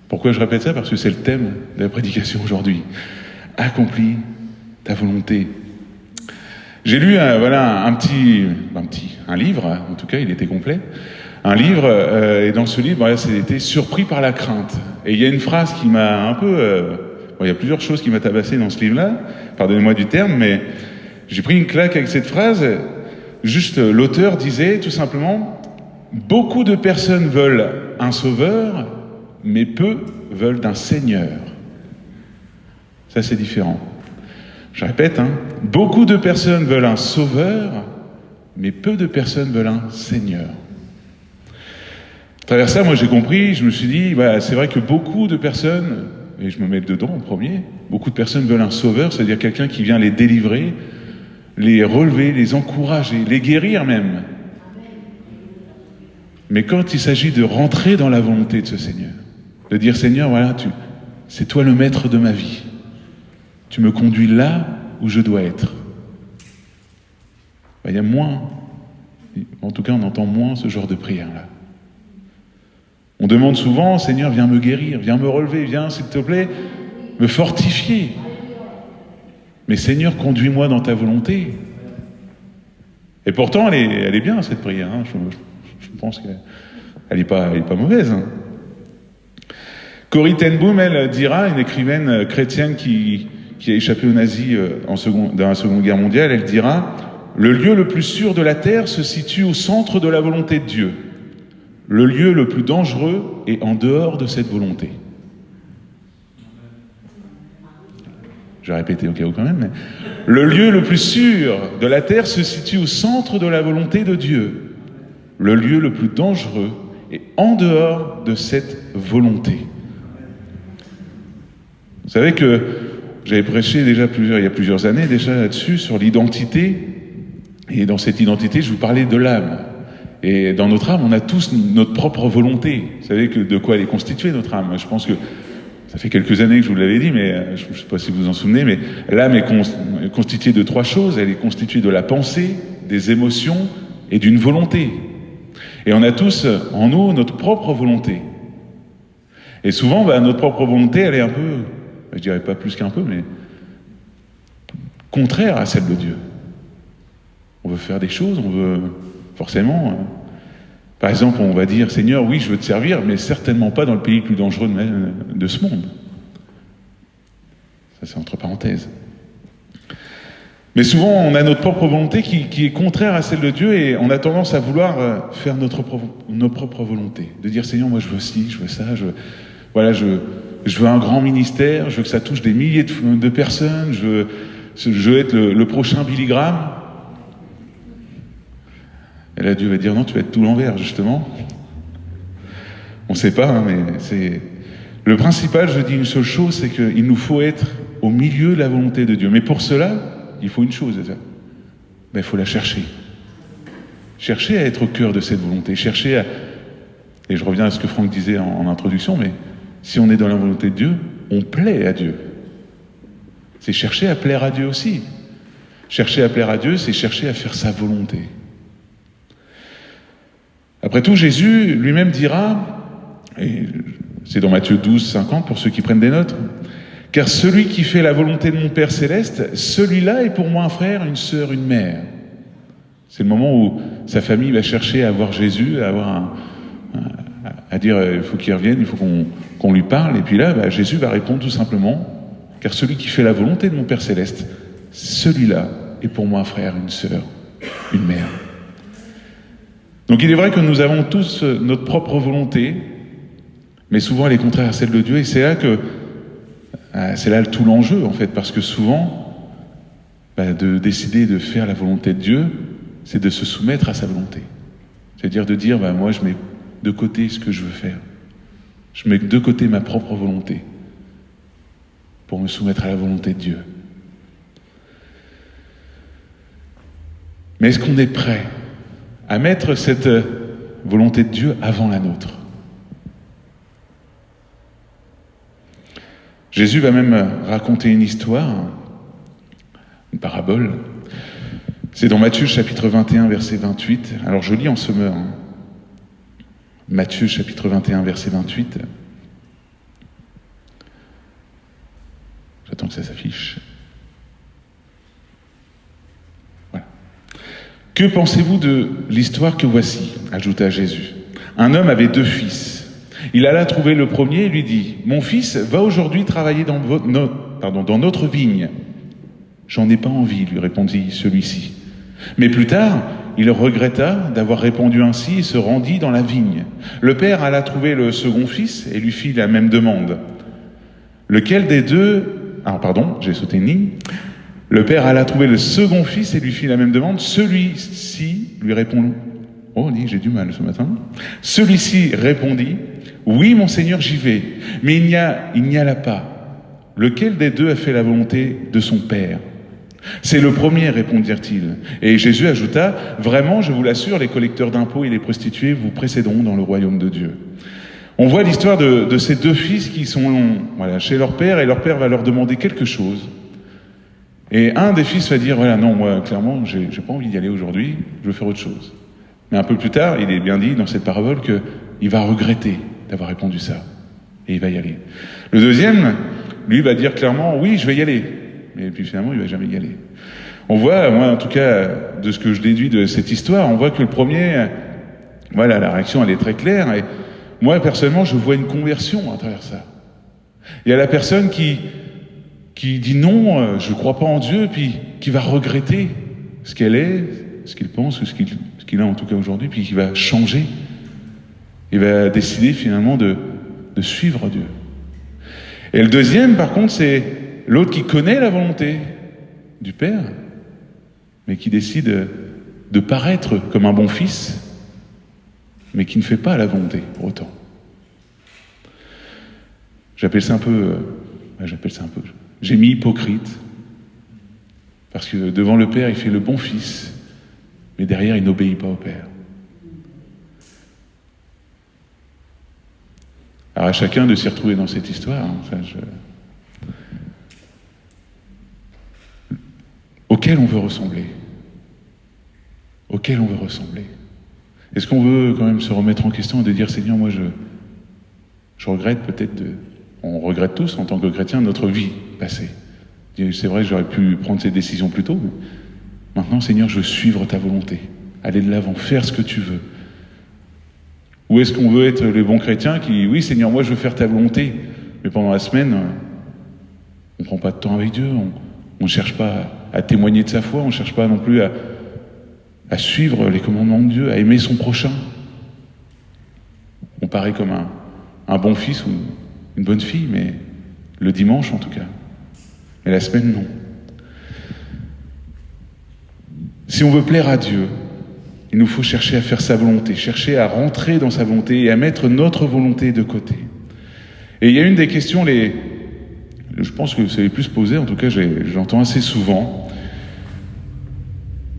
Pourquoi je répète ça? Parce que c'est le thème de la prédication aujourd'hui. Accomplis ta volonté. J'ai lu un livre, en tout cas il était complet, un livre, et dans ce livre, c'était surpris par la crainte. Et il y a une phrase qui m'a un peu... il y a plusieurs choses qui m'a tabassé dans ce livre-là, pardonnez-moi du terme, mais j'ai pris une claque avec cette phrase. Juste, l'auteur disait tout simplement, beaucoup de personnes veulent un sauveur, mais peu veulent d'un Seigneur. Ça, c'est différent. Je répète, beaucoup de personnes veulent un sauveur, mais peu de personnes veulent un Seigneur. À travers ça, moi, j'ai compris, je me suis dit, c'est vrai que beaucoup de personnes, et je me mets dedans en premier, beaucoup de personnes veulent un sauveur, c'est-à-dire quelqu'un qui vient les délivrer, les relever, les encourager, les guérir même. Mais quand il s'agit de rentrer dans la volonté de ce Seigneur, de dire, Seigneur, c'est toi le maître de ma vie. Tu me conduis là où je dois être. Il y a moins, en tout cas on entend moins ce genre de prière-là. On demande souvent, Seigneur, viens me guérir, viens me relever, viens, s'il te plaît, me fortifier. Mais Seigneur, conduis-moi dans ta volonté. Et pourtant, elle est bien, cette prière. Je pense qu'elle n'est pas mauvaise. Corrie ten Boom, elle dira, une écrivaine chrétienne qui a échappé aux nazis dans la Seconde Guerre mondiale, elle dira « Le lieu le plus sûr de la terre se situe au centre de la volonté de Dieu. Le lieu le plus dangereux est en dehors de cette volonté. » Je vais répéter au cas où quand même. Mais le lieu le plus sûr de la terre se situe au centre de la volonté de Dieu. Le lieu le plus dangereux est en dehors de cette volonté. Vous savez que j'avais prêché il y a plusieurs années déjà là-dessus, sur l'identité. Et dans cette identité, je vous parlais de l'âme. Et dans notre âme, on a tous notre propre volonté. Vous savez de quoi elle est constituée, notre âme. Je pense que ça fait quelques années que je vous l'avais dit, mais je ne sais pas si vous vous en souvenez, mais l'âme est constituée de 3 choses. Elle est constituée de la pensée, des émotions et d'une volonté. Et on a tous en nous notre propre volonté. Et souvent, notre propre volonté, elle est un peu, je dirais pas plus qu'un peu, mais contraire à celle de Dieu. On veut faire des choses, on veut forcément... Par exemple, on va dire, Seigneur, oui, je veux te servir, mais certainement pas dans le pays le plus dangereux de ce monde. Ça, c'est entre parenthèses. Mais souvent, on a notre propre volonté qui est contraire à celle de Dieu et on a tendance à vouloir faire nos propres volontés. De dire, Seigneur, moi, je veux ci, je veux ça, je veux un grand ministère, je veux que ça touche des milliers de personnes, je veux être le prochain Billy Graham. Et là, Dieu va dire, non, tu vas être tout l'envers, justement. On ne sait pas, mais c'est... Le principal, je dis une seule chose, c'est qu'il nous faut être au milieu de la volonté de Dieu. Mais pour cela, il faut une chose, il faut la chercher. Chercher à être au cœur de cette volonté. Chercher à... Et je reviens à ce que Franck disait en introduction, mais si on est dans la volonté de Dieu, on plaît à Dieu. C'est chercher à plaire à Dieu aussi. Chercher à plaire à Dieu, c'est chercher à faire sa volonté. Après tout, Jésus lui-même dira, et c'est dans Matthieu 12, 50, pour ceux qui prennent des notes, « Car celui qui fait la volonté de mon Père Céleste, celui-là est pour moi un frère, une sœur, une mère. » C'est le moment où sa famille va chercher à voir Jésus, à dire « il faut qu'il revienne, il faut qu'on lui parle ». Et puis là, Jésus va répondre tout simplement « Car celui qui fait la volonté de mon Père Céleste, celui-là est pour moi un frère, une sœur, une mère. » Donc il est vrai que nous avons tous notre propre volonté, mais souvent elle est contraire à celle de Dieu, et c'est là tout l'enjeu en fait, parce que souvent, de décider de faire la volonté de Dieu, c'est de se soumettre à sa volonté. C'est-à-dire de dire, moi je mets de côté ce que je veux faire. Je mets de côté ma propre volonté pour me soumettre à la volonté de Dieu. Mais est-ce qu'on est prêt à mettre cette volonté de Dieu avant la nôtre? Jésus va même raconter une histoire, une parabole. C'est dans Matthieu chapitre 21, verset 28. Alors je lis en semeur. Matthieu chapitre 21, verset 28. ça s'affiche. Voilà. Que pensez-vous de l'histoire que voici ? Ajouta Jésus. Un homme avait 2 fils. Il alla trouver le premier et lui dit « Mon fils, va aujourd'hui travailler dans notre vigne. » « J'en ai pas envie, lui répondit celui-ci. Mais plus tard, il regretta d'avoir répondu ainsi et se rendit dans la vigne. Le père alla trouver le second fils et lui fit la même demande. Lequel des deux... Ah, pardon, j'ai sauté une ligne. Le père alla trouver le second fils et lui fit la même demande. Celui-ci lui répondit... Oh, j'ai du mal ce matin. Celui-ci répondit, « Oui, mon Seigneur, j'y vais. Mais il n'y alla pas. Lequel des deux a fait la volonté de son père ?» C'est le premier, répondirent-ils. Et Jésus ajouta, « Vraiment, je vous l'assure, les collecteurs d'impôts et les prostituées vous précéderont dans le royaume de Dieu. » On voit l'histoire de ces 2 fils qui sont chez leur père, et leur père va leur demander quelque chose. Et un des fils va dire, voilà, non, moi, clairement, j'ai pas envie d'y aller aujourd'hui, je veux faire autre chose. Mais un peu plus tard, il est bien dit dans cette parabole qu'il va regretter d'avoir répondu ça. Et il va y aller. Le deuxième, lui, va dire clairement, oui, je vais y aller. Et puis finalement, il va jamais y aller. On voit, moi en tout cas, de ce que je déduis de cette histoire, on voit que le premier, voilà, la réaction elle est très claire. Et moi personnellement, je vois une conversion à travers ça. Il y a la personne qui dit non, je ne crois pas en Dieu, puis qui va regretter ce qu'elle est, ce qu'il pense, ce qu'il a en tout cas aujourd'hui, puis qui va changer. Il va décider finalement de suivre Dieu. Et le deuxième, par contre, c'est l'autre qui connaît la volonté du Père, mais qui décide de paraître comme un bon fils, mais qui ne fait pas la volonté pour autant. J'appelle ça un peu, j'ai mis hypocrite, parce que devant le Père, il fait le bon fils, mais derrière, il n'obéit pas au Père. Alors à chacun de s'y retrouver dans cette histoire. Auquel on veut ressembler. Auquel on veut ressembler. Est-ce qu'on veut quand même se remettre en question et de dire, Seigneur, moi je regrette peut-être on regrette tous en tant que chrétiens notre vie passée. C'est vrai que j'aurais pu prendre cette décision plus tôt, mais maintenant, Seigneur, je veux suivre ta volonté. Aller de l'avant, faire ce que tu veux. Ou est-ce qu'on veut être les bons chrétiens qui, oui, Seigneur, moi je veux faire ta volonté, mais pendant la semaine, on ne prend pas de temps avec Dieu, on ne cherche pas à témoigner de sa foi, on ne cherche pas non plus à suivre les commandements de Dieu, à aimer son prochain. On paraît comme un bon fils ou une bonne fille, mais le dimanche en tout cas. Mais la semaine, non. Si on veut plaire à Dieu, il nous faut chercher à faire sa volonté, chercher à rentrer dans sa volonté et à mettre notre volonté de côté. Et il y a une des questions, je pense que c'est les plus posées, en tout cas j'entends assez souvent,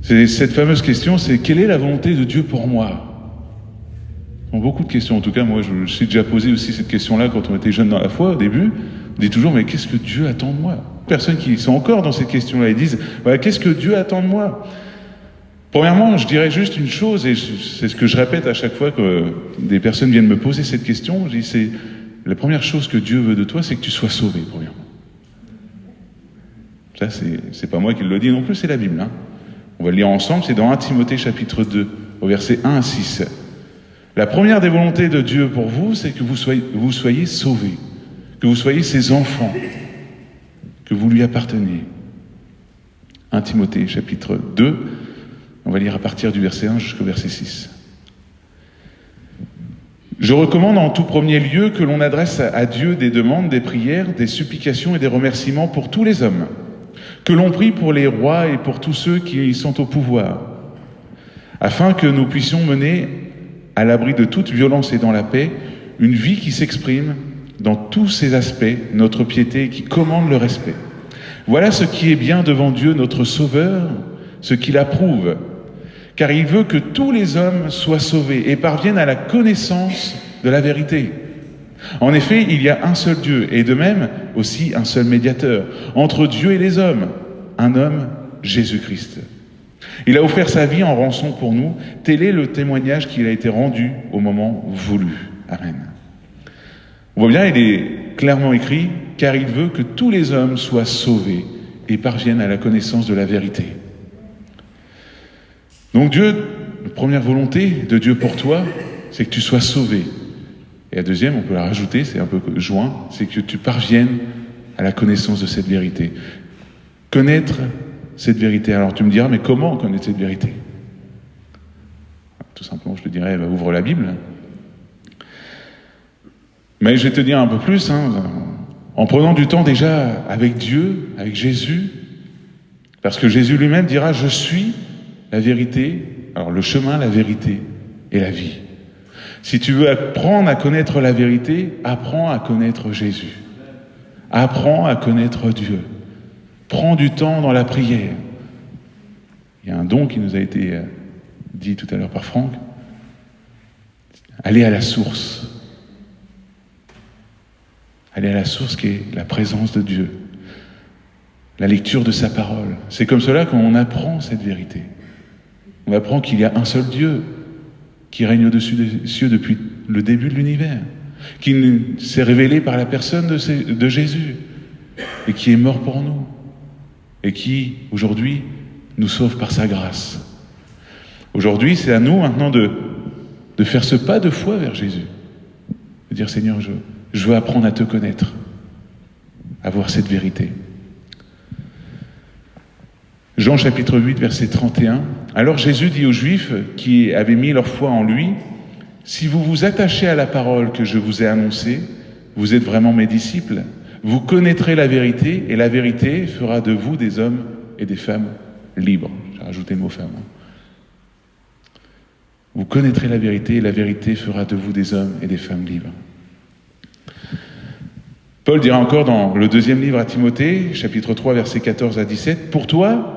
c'est cette fameuse question, c'est quelle est la volonté de Dieu pour moi ? Beaucoup de questions, en tout cas moi je sais déjà poser aussi cette question-là quand on était jeune dans la foi au début, on dit toujours mais qu'est-ce que Dieu attend de moi ? Personnes qui sont encore dans cette question-là, ils disent voilà, qu'est-ce que Dieu attend de moi ? Premièrement, je dirais juste une chose, et c'est ce que je répète à chaque fois que des personnes viennent me poser cette question, je dis c'est la première chose que Dieu veut de toi, c'est que tu sois sauvé, premièrement. Ça, c'est pas moi qui le dis non plus, c'est la Bible. On va le lire ensemble, c'est dans 1 Timothée chapitre 2, au verset 1 à 6. La première des volontés de Dieu pour vous, c'est que vous soyez sauvés, que vous soyez ses enfants, que vous lui apparteniez. 1 Timothée chapitre 2, on va lire à partir du verset 1 jusqu'au verset 6. Je recommande en tout premier lieu que l'on adresse à Dieu des demandes, des prières, des supplications et des remerciements pour tous les hommes, que l'on prie pour les rois et pour tous ceux qui sont au pouvoir, afin que nous puissions mener, à l'abri de toute violence et dans la paix, une vie qui s'exprime dans tous ses aspects, notre piété et qui commande le respect. Voilà ce qui est bien devant Dieu, notre Sauveur, ce qu'il approuve, car il veut que tous les hommes soient sauvés et parviennent à la connaissance de la vérité. En effet, il y a un seul Dieu, et de même aussi un seul médiateur, entre Dieu et les hommes, un homme, Jésus-Christ. Il a offert sa vie en rançon pour nous, tel est le témoignage qu'il a été rendu au moment voulu. Amen. On voit bien, il est clairement écrit, car il veut que tous les hommes soient sauvés et parviennent à la connaissance de la vérité. Donc Dieu, la première volonté de Dieu pour toi, c'est que tu sois sauvé. Et la deuxième, on peut la rajouter, c'est un peu joint, c'est que tu parviennes à la connaissance de cette vérité. Connaître cette vérité. Alors tu me diras, mais comment connaître cette vérité ? Tout simplement, je te dirais, ouvre la Bible. Mais je vais te dire un peu plus, en prenant du temps déjà avec Dieu, avec Jésus, parce que Jésus lui-même dira, je suis la vérité, alors le chemin, la vérité et la vie. Si tu veux apprendre à connaître la vérité, apprends à connaître Jésus. Apprends à connaître Dieu. Prends du temps dans la prière. Il y a un don qui nous a été dit tout à l'heure par Franck. Allez à la source. Allez à la source qui est la présence de Dieu. La lecture de sa parole. C'est comme cela qu'on apprend cette vérité. On apprend qu'il y a un seul Dieu qui règne au-dessus des cieux depuis le début de l'univers, qui s'est révélé par la personne de Jésus et qui est mort pour nous et qui, aujourd'hui, nous sauve par sa grâce. Aujourd'hui, c'est à nous maintenant de faire ce pas de foi vers Jésus, de dire Seigneur, je veux apprendre à te connaître, à voir cette vérité. Jean chapitre 8, verset 31. Alors Jésus dit aux Juifs qui avaient mis leur foi en lui, « Si vous vous attachez à la parole que je vous ai annoncée, vous êtes vraiment mes disciples. Vous connaîtrez la vérité et la vérité fera de vous des hommes et des femmes libres. » J'ai rajouté le mot « femme ». Vous connaîtrez la vérité et la vérité fera de vous des hommes et des femmes libres. Paul dira encore dans le deuxième livre à Timothée, chapitre 3, versets 14 à 17, « Pour toi,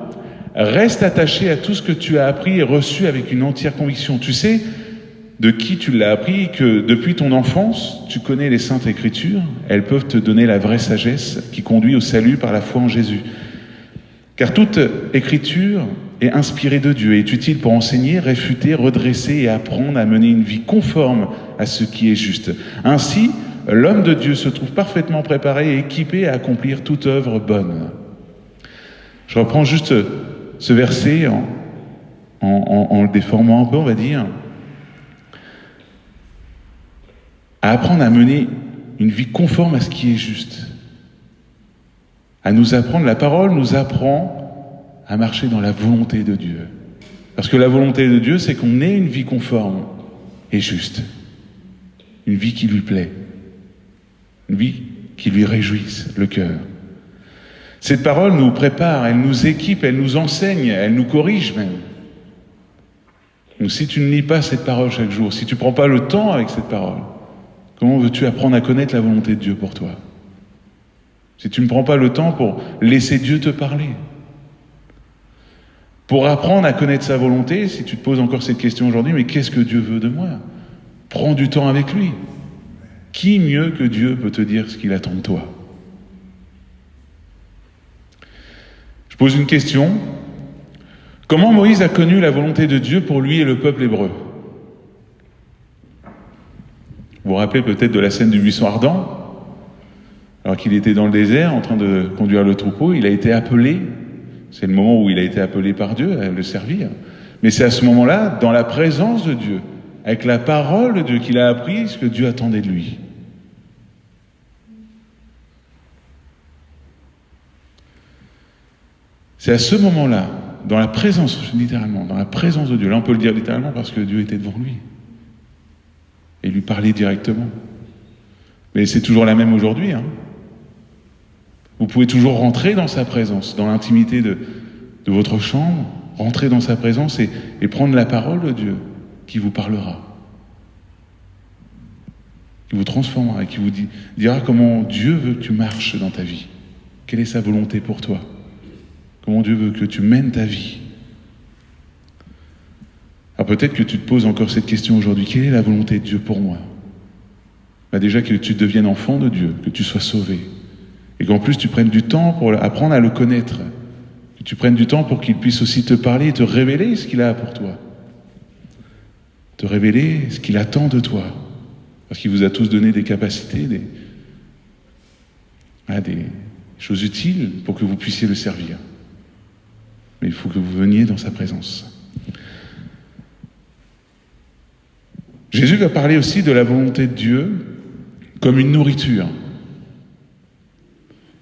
reste attaché à tout ce que tu as appris et reçu avec une entière conviction. Tu sais de qui tu l'as appris, que depuis ton enfance, tu connais les saintes écritures. Elles peuvent te donner la vraie sagesse qui conduit au salut par la foi en Jésus. Car toute écriture est inspirée de Dieu et est utile pour enseigner, réfuter, redresser et apprendre à mener une vie conforme à ce qui est juste. Ainsi, l'homme de Dieu se trouve parfaitement préparé et équipé à accomplir toute œuvre bonne. » Je reprends juste ce verset en le déformant un peu, on va dire. À apprendre à mener une vie conforme à ce qui est juste. À nous apprendre, la parole nous apprend à marcher dans la volonté de Dieu. Parce que la volonté de Dieu, c'est qu'on ait une vie conforme et juste. Une vie qui lui plaît. Une vie qui lui réjouisse le cœur. Cette parole nous prépare, elle nous équipe, elle nous enseigne, elle nous corrige même. Donc si tu ne lis pas cette parole chaque jour, si tu ne prends pas le temps avec cette parole, comment veux-tu apprendre à connaître la volonté de Dieu pour toi ? Si tu ne prends pas le temps pour laisser Dieu te parler. Pour apprendre à connaître sa volonté, si tu te poses encore cette question aujourd'hui, mais qu'est-ce que Dieu veut de moi ? Prends du temps avec lui. Qui mieux que Dieu peut te dire ce qu'il attend de toi ? Je pose une question. Comment Moïse a connu la volonté de Dieu pour lui et le peuple hébreu ? Vous vous rappelez peut-être de la scène du buisson ardent ? Alors qu'il était dans le désert en train de conduire le troupeau, il a été appelé. C'est le moment où il a été appelé par Dieu à le servir. Mais c'est à ce moment-là, dans la présence de Dieu, avec la parole de Dieu, qu'il a appris ce que Dieu attendait de lui. C'est à ce moment-là, dans la présence, littéralement, dans la présence de Dieu. Là, on peut le dire littéralement parce que Dieu était devant lui. Et lui parlait directement. Mais c'est toujours la même aujourd'hui. Vous pouvez toujours rentrer dans sa présence, dans l'intimité de votre chambre, rentrer dans sa présence et prendre la parole de Dieu qui vous parlera, qui vous transformera et qui vous dira comment Dieu veut que tu marches dans ta vie. Quelle est sa volonté pour toi ? Comment Dieu veut que tu mènes ta vie. Alors peut-être que tu te poses encore cette question aujourd'hui. Quelle est la volonté de Dieu pour moi ? Déjà que tu deviennes enfant de Dieu, que tu sois sauvé. Et qu'en plus tu prennes du temps pour apprendre à le connaître. Que tu prennes du temps pour qu'il puisse aussi te parler et te révéler ce qu'il a pour toi. Te révéler ce qu'il attend de toi. Parce qu'il vous a tous donné des capacités, des choses utiles pour que vous puissiez le servir. Mais il faut que vous veniez dans sa présence. Jésus va parler aussi de la volonté de Dieu comme une nourriture.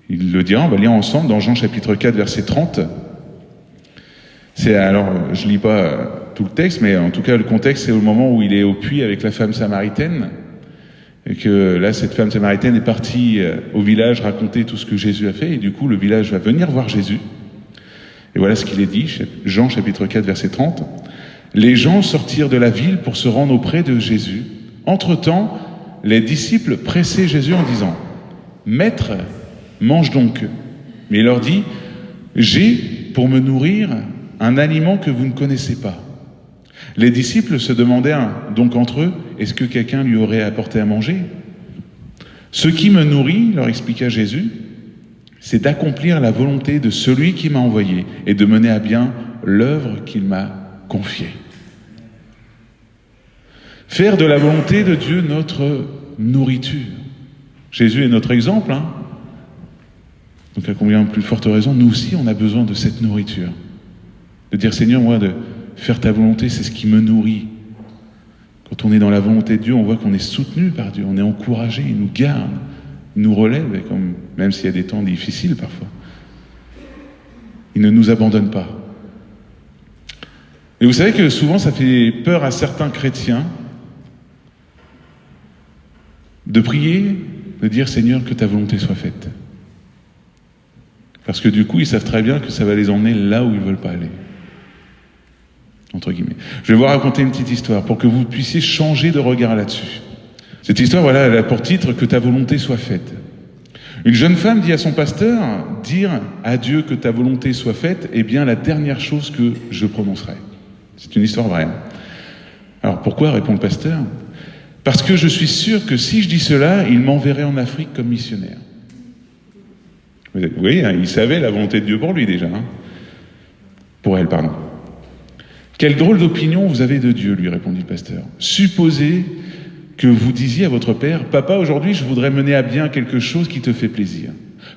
Il le dira, on va lire ensemble dans Jean chapitre 4, verset 30. Alors, je ne lis pas tout le texte, mais en tout cas, le contexte, c'est au moment où il est au puits avec la femme samaritaine. Et que là, cette femme samaritaine est partie au village raconter tout ce que Jésus a fait. Et du coup, le village va venir voir Jésus. Et voilà ce qu'il est dit, Jean chapitre 4, verset 30. Les gens sortirent de la ville pour se rendre auprès de Jésus. Entre-temps, les disciples pressaient Jésus en disant « Maître, mange donc ». Mais il leur dit « J'ai pour me nourrir un aliment que vous ne connaissez pas ». Les disciples se demandèrent donc entre eux « Est-ce que quelqu'un lui aurait apporté à manger ?» « Ce qui me nourrit, leur expliqua Jésus, c'est d'accomplir la volonté de celui qui m'a envoyé et de mener à bien l'œuvre qu'il m'a confiée. » Faire de la volonté de Dieu notre nourriture. Jésus est notre exemple, hein. Donc à combien plus forte raison, nous aussi on a besoin de cette nourriture. De dire Seigneur, moi de faire ta volonté, c'est ce qui me nourrit. Quand on est dans la volonté de Dieu, on voit qu'on est soutenu par Dieu, on est encouragé, il nous garde, il nous relève, et même s'il y a des temps difficiles parfois. Il ne nous abandonne pas. Et vous savez que souvent ça fait peur à certains chrétiens de prier, de dire Seigneur, que ta volonté soit faite. Parce que du coup, ils savent très bien que ça va les emmener là où ils ne veulent pas aller. Entre guillemets. Je vais vous raconter une petite histoire pour que vous puissiez changer de regard là-dessus. Cette histoire, voilà, elle a pour titre « Que ta volonté soit faite ». Une jeune femme dit à son pasteur « Dire à Dieu que ta volonté soit faite est bien la dernière chose que je prononcerai. » C'est une histoire vraie. Alors pourquoi, répond le pasteur ? Parce que je suis sûr que si je dis cela, il m'enverrait en Afrique comme missionnaire. Vous voyez, hein, il savait la volonté de Dieu pour lui déjà. Hein. Pour elle, pardon. Quelle drôle d'opinion vous avez de Dieu, lui répondit le pasteur. Supposez que vous disiez à votre père, papa, aujourd'hui je voudrais mener à bien quelque chose qui te fait plaisir.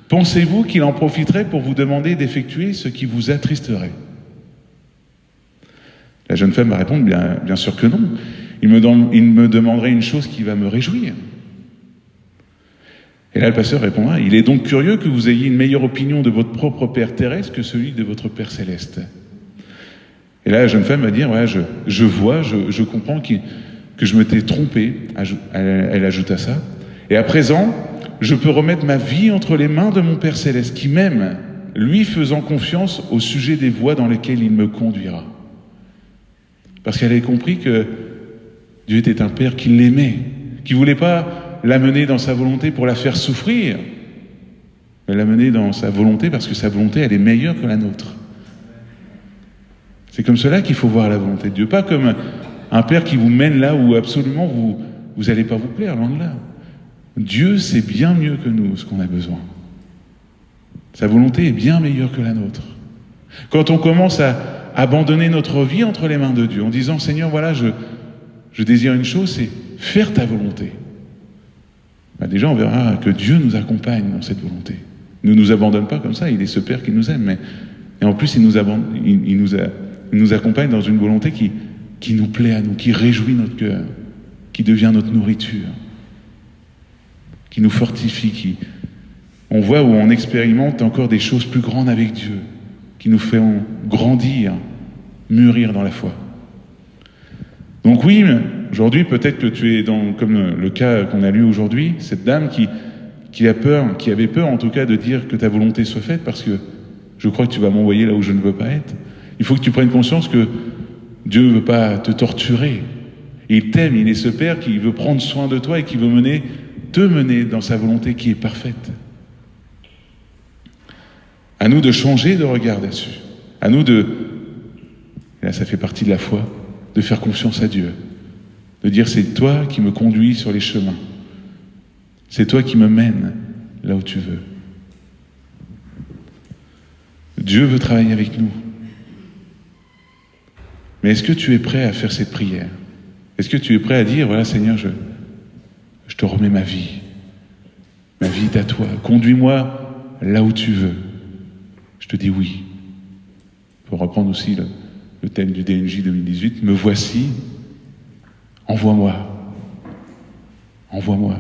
Pensez-vous qu'il en profiterait pour vous demander d'effectuer ce qui vous attristerait ? La jeune femme va répondre, bien sûr que non. Il me demanderait une chose qui va me réjouir. Et là, le pasteur répondra, il est donc curieux que vous ayez une meilleure opinion de votre propre Père terrestre que celui de votre Père céleste. Et là, la jeune femme va dire, ouais, je comprends que je m'étais trompé. Elle ajoute à ça. Et à présent, je peux remettre ma vie entre les mains de mon Père céleste, qui m'aime, lui faisant confiance au sujet des voies dans lesquelles il me conduira. Parce qu'elle avait compris que Dieu était un Père qui l'aimait, qui ne voulait pas l'amener dans sa volonté pour la faire souffrir, mais l'amener dans sa volonté parce que sa volonté, elle est meilleure que la nôtre. C'est comme cela qu'il faut voir la volonté de Dieu, pas comme un Père qui vous mène là où absolument vous n'allez pas vous plaire, loin de là. Dieu sait bien mieux que nous ce qu'on a besoin. Sa volonté est bien meilleure que la nôtre. Quand on commence à abandonner notre vie entre les mains de Dieu, en disant « Seigneur, voilà, je désire une chose, c'est faire ta volonté ». Déjà, on verra que Dieu nous accompagne dans cette volonté. Il ne nous abandonne pas comme ça, il est ce Père qui nous aime, et en plus, il nous accompagne dans une volonté qui nous plaît à nous, qui réjouit notre cœur, qui devient notre nourriture, qui nous fortifie, on voit où on expérimente encore des choses plus grandes avec Dieu, qui nous font grandir, mûrir dans la foi. Donc oui, aujourd'hui, peut-être que tu es comme le cas qu'on a lu aujourd'hui, cette dame qui avait peur en tout cas de dire que ta volonté soit faite parce que je crois que tu vas m'envoyer là où je ne veux pas être. Il faut que tu prennes conscience que Dieu ne veut pas te torturer. Il t'aime, il est ce Père qui veut prendre soin de toi et qui veut te mener dans sa volonté qui est parfaite. À nous de changer de regard là-dessus. À nous et là ça fait partie de la foi, de faire confiance à Dieu. De dire c'est toi qui me conduis sur les chemins. C'est toi qui me mènes là où tu veux. Dieu veut travailler avec nous. Mais est-ce que tu es prêt à faire cette prière ? Est-ce que tu es prêt à dire, voilà Seigneur, je te remets ma vie. Ma vie est à toi. Conduis-moi là où tu veux. Je te dis oui. Pour reprendre aussi le thème du DNJ 2018, me voici, envoie-moi. Envoie-moi.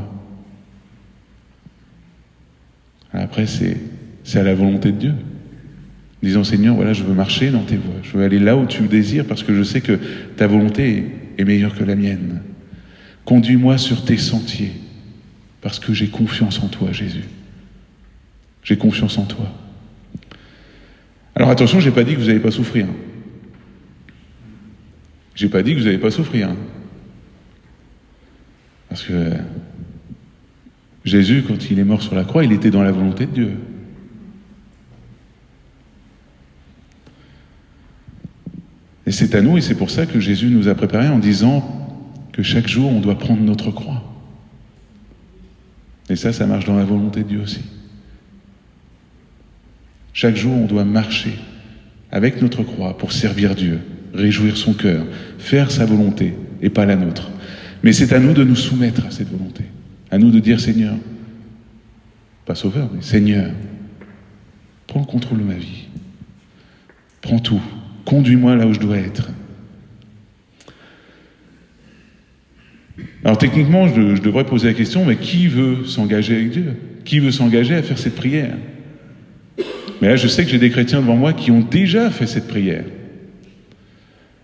Après, c'est à la volonté de Dieu. Disons, Seigneur, voilà, je veux marcher dans tes voies. Je veux aller là où tu me désires parce que je sais que ta volonté est meilleure que la mienne. Conduis-moi sur tes sentiers parce que j'ai confiance en toi, Jésus. J'ai confiance en toi. Alors attention, je n'ai pas dit que vous n'allez pas souffrir. J'ai pas dit que vous n'allez pas souffrir. Parce que Jésus, quand il est mort sur la croix, il était dans la volonté de Dieu. Et c'est à nous, et c'est pour ça que Jésus nous a préparés en disant que chaque jour, on doit prendre notre croix. Et ça marche dans la volonté de Dieu aussi. Chaque jour, on doit marcher avec notre croix pour servir Dieu, réjouir son cœur, faire sa volonté et pas la nôtre. Mais c'est à nous de nous soumettre à cette volonté. À nous de dire, Seigneur, pas sauveur, mais Seigneur, prends le contrôle de ma vie. Prends tout. Conduis-moi là où je dois être. Alors techniquement, je devrais poser la question, mais qui veut s'engager avec Dieu? Qui veut s'engager à faire cette prière? Mais là, je sais que j'ai des chrétiens devant moi qui ont déjà fait cette prière.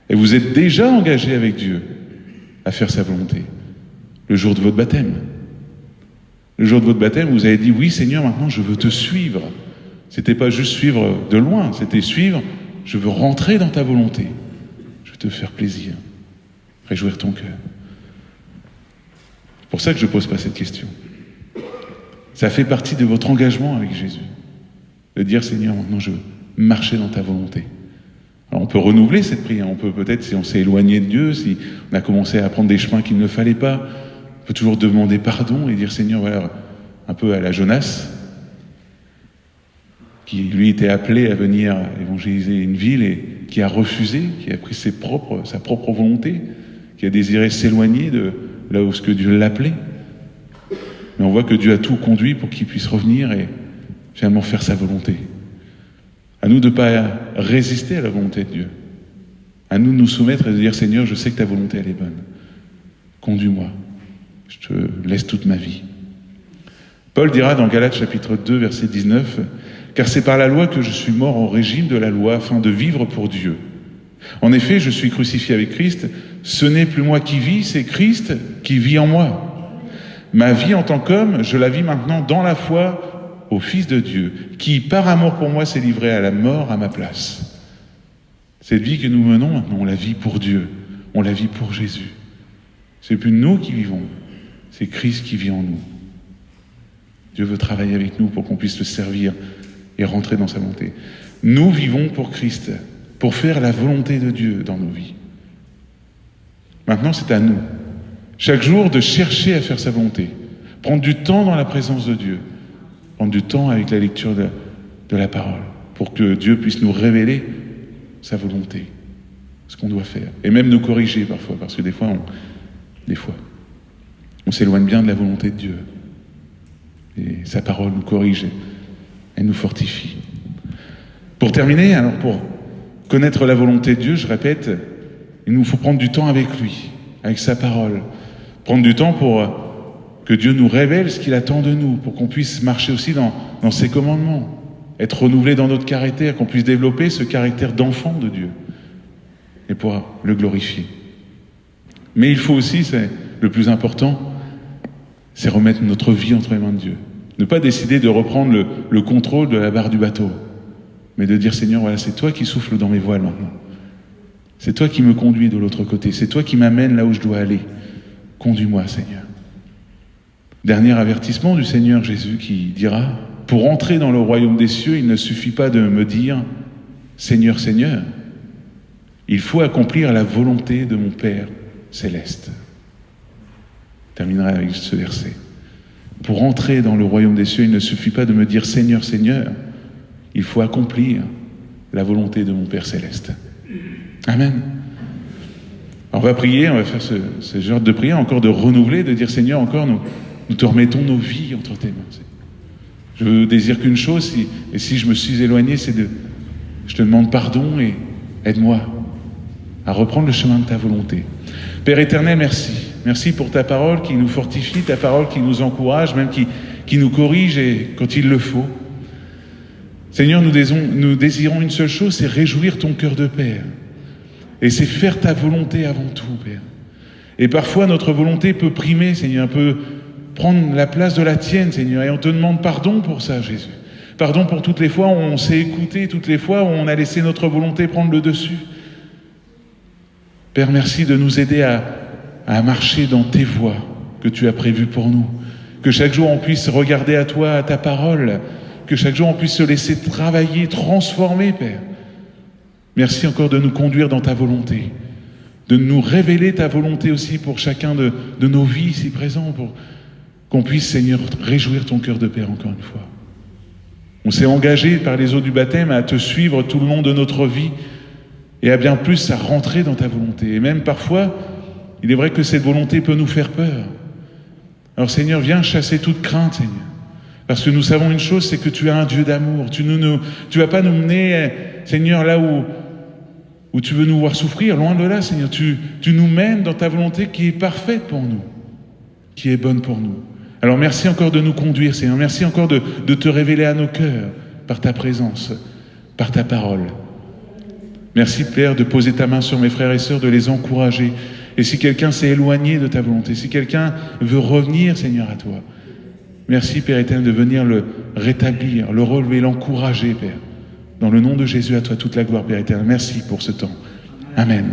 Et vous êtes déjà engagés avec Dieu à faire sa volonté. Le jour de votre baptême. Le jour de votre baptême, vous avez dit, oui Seigneur, maintenant je veux te suivre. C'était pas juste suivre de loin, c'était suivre, je veux rentrer dans ta volonté. Je veux te faire plaisir, réjouir ton cœur. C'est pour ça que je pose pas cette question. Ça fait partie de votre engagement avec Jésus. De dire, Seigneur, maintenant je veux marcher dans ta volonté. Alors on peut renouveler cette prière, on peut peut-être, si on s'est éloigné de Dieu, si on a commencé à prendre des chemins qu'il ne fallait pas, on peut toujours demander pardon et dire, Seigneur, voilà, un peu à la Jonas, qui lui était appelé à venir évangéliser une ville et qui a refusé, qui a pris sa propre volonté, qui a désiré s'éloigner de là où ce que Dieu l'appelait. Mais on voit que Dieu a tout conduit pour qu'il puisse revenir et finalement faire sa volonté. À nous de ne pas résister à la volonté de Dieu. À nous de nous soumettre et de dire, Seigneur, je sais que ta volonté, elle est bonne. Conduis-moi. Je te laisse toute ma vie. Paul dira dans Galates chapitre 2, verset 19, « Car c'est par la loi que je suis mort au régime de la loi, afin de vivre pour Dieu. En effet, je suis crucifié avec Christ. Ce n'est plus moi qui vis, c'est Christ qui vit en moi. Ma vie en tant qu'homme, je la vis maintenant dans la foi au Fils de Dieu, qui, par amour pour moi, s'est livré à la mort à ma place. » Cette vie que nous menons maintenant, on la vit pour Dieu, on la vit pour Jésus. C'est plus nous qui vivons, c'est Christ qui vit en nous. Dieu veut travailler avec nous pour qu'on puisse le servir et rentrer dans sa volonté. Nous vivons pour Christ, pour faire la volonté de Dieu dans nos vies. Maintenant, c'est à nous, chaque jour, de chercher à faire sa volonté, prendre du temps dans la présence de Dieu, prendre du temps avec la lecture de la parole, pour que Dieu puisse nous révéler sa volonté, ce qu'on doit faire, et même nous corriger parfois, parce que des fois, on s'éloigne bien de la volonté de Dieu. Et sa parole nous corrige, elle nous fortifie. Pour terminer, alors pour connaître la volonté de Dieu, je répète, il nous faut prendre du temps avec lui, avec sa parole, prendre du temps pour que Dieu nous révèle ce qu'il attend de nous, pour qu'on puisse marcher aussi dans ses commandements, être renouvelé dans notre caractère, qu'on puisse développer ce caractère d'enfant de Dieu, et pour le glorifier. Mais il faut aussi, c'est le plus important, c'est remettre notre vie entre les mains de Dieu. Ne pas décider de reprendre le contrôle de la barre du bateau, mais de dire, Seigneur, voilà, c'est toi qui souffles dans mes voiles maintenant. C'est toi qui me conduis de l'autre côté. C'est toi qui m'amènes là où je dois aller. Conduis-moi, Seigneur. Dernier avertissement du Seigneur Jésus qui dira, pour entrer dans le royaume des cieux, il ne suffit pas de me dire, Seigneur, Seigneur. Il faut accomplir la volonté de mon Père céleste. Je terminerai avec ce verset. Pour entrer dans le royaume des cieux, il ne suffit pas de me dire Seigneur, Seigneur. Il faut accomplir la volonté de mon Père céleste. Amen. Alors on va prier, on va faire ce genre de prière, encore de renouveler, de dire Seigneur, encore Nous te remettons nos vies entre tes mains, Seigneur. Je désire qu'une chose, et si je me suis éloigné, je te demande pardon et aide-moi à reprendre le chemin de ta volonté. Père éternel, merci. Merci pour ta parole qui nous fortifie, ta parole qui nous encourage, même qui nous corrige et quand il le faut. Seigneur, nous désirons une seule chose, c'est réjouir ton cœur de Père. Et c'est faire ta volonté avant tout, Père. Et parfois, notre volonté peut primer, Seigneur, peut prendre la place de la tienne, Seigneur. Et on te demande pardon pour ça, Jésus. Pardon pour toutes les fois où on s'est écouté, toutes les fois où on a laissé notre volonté prendre le dessus. Père, merci de nous aider à marcher dans tes voies que tu as prévues pour nous. Que chaque jour, on puisse regarder à toi, à ta parole. Que chaque jour, on puisse se laisser travailler, transformer, Père. Merci encore de nous conduire dans ta volonté, de nous révéler ta volonté aussi pour chacun de nos vies ici présents, pour qu'on puisse, Seigneur, réjouir ton cœur de Père encore une fois. On s'est engagé par les eaux du baptême à te suivre tout le long de notre vie et à bien plus à rentrer dans ta volonté. Et même parfois, il est vrai que cette volonté peut nous faire peur. Alors Seigneur, viens chasser toute crainte, Seigneur. Parce que nous savons une chose, c'est que tu es un Dieu d'amour. Tu vas pas nous mener, Seigneur, là où tu veux nous voir souffrir. Loin de là, Seigneur. Tu nous mènes dans ta volonté qui est parfaite pour nous, qui est bonne pour nous. Alors merci encore de nous conduire, Seigneur. Merci encore de te révéler à nos cœurs par ta présence, par ta parole. Merci, Père, de poser ta main sur mes frères et sœurs, de les encourager. Et si quelqu'un s'est éloigné de ta volonté, si quelqu'un veut revenir, Seigneur, à toi, merci, Père éternel, de venir le rétablir, le relever, l'encourager, Père. Dans le nom de Jésus, à toi toute la gloire, Père éternel. Merci pour ce temps. Amen.